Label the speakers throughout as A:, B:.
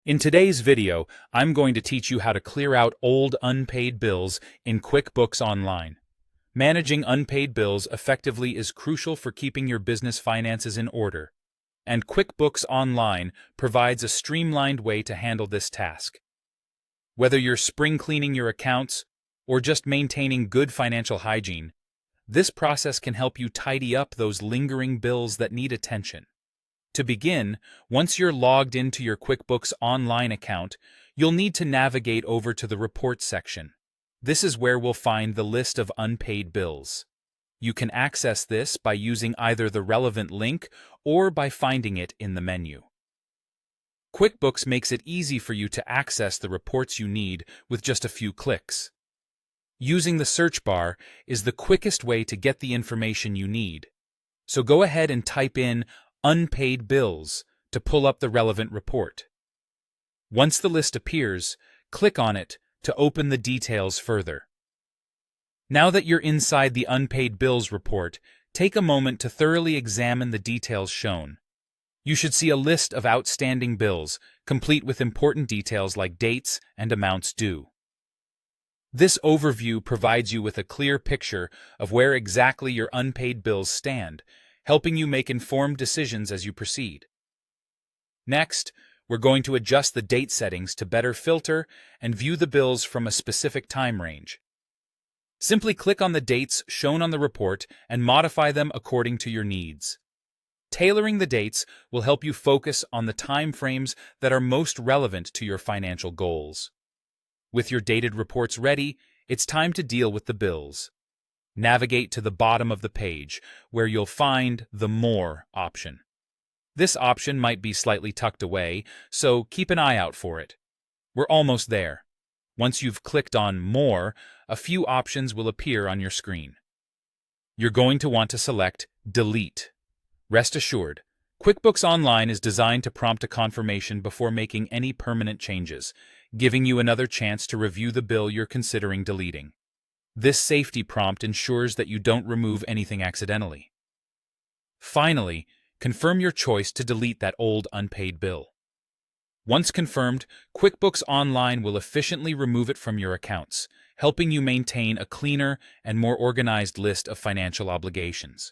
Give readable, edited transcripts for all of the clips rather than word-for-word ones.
A: In today's video, I'm going to teach you how to clear out old unpaid bills in QuickBooks Online. Managing unpaid bills effectively is crucial for keeping your business finances in order, and QuickBooks Online provides a streamlined way to handle this task. Whether you're spring cleaning your accounts or just maintaining good financial hygiene, this process can help you tidy up those lingering bills that need attention. To begin, once you're logged into your QuickBooks Online account, you'll need to navigate over to the Reports section. This is where we'll find the list of unpaid bills. You can access this by using either the relevant link or by finding it in the menu. QuickBooks makes it easy for you to access the reports you need with just a few clicks. Using the search bar is the quickest way to get the information you need. So go ahead and type in Unpaid bills to pull up the relevant report. Once the list appears, click on it to open the details further. Now that you're inside the Unpaid Bills report, take a moment to thoroughly examine the details shown. You should see a list of outstanding bills, complete with important details like dates and amounts due. This overview provides you with a clear picture of where exactly your unpaid bills stand, helping you make informed decisions as you proceed. Next, we're going to adjust the date settings to better filter and view the bills from a specific time range. Simply click on the dates shown on the report and modify them according to your needs. Tailoring the dates will help you focus on the time frames that are most relevant to your financial goals. With your dated reports ready, it's time to deal with the bills. Navigate to the bottom of the page, where you'll find the More option. This option might be slightly tucked away, so keep an eye out for it. We're almost there. Once you've clicked on More, a few options will appear on your screen. You're going to want to select Delete. Rest assured, QuickBooks Online is designed to prompt a confirmation before making any permanent changes, giving you another chance to review the bill you're considering deleting. This safety prompt ensures that you don't remove anything accidentally. Finally, confirm your choice to delete that old unpaid bill. Once confirmed, QuickBooks Online will efficiently remove it from your accounts, helping you maintain a cleaner and more organized list of financial obligations.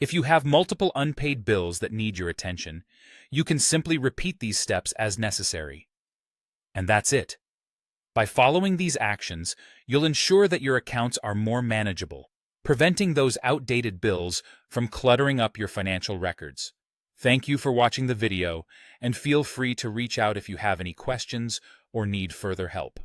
A: If you have multiple unpaid bills that need your attention, you can simply repeat these steps as necessary. And that's it. By following these actions, you'll ensure that your accounts are more manageable, preventing those outdated bills from cluttering up your financial records. Thank you for watching the video, and feel free to reach out if you have any questions or need further help.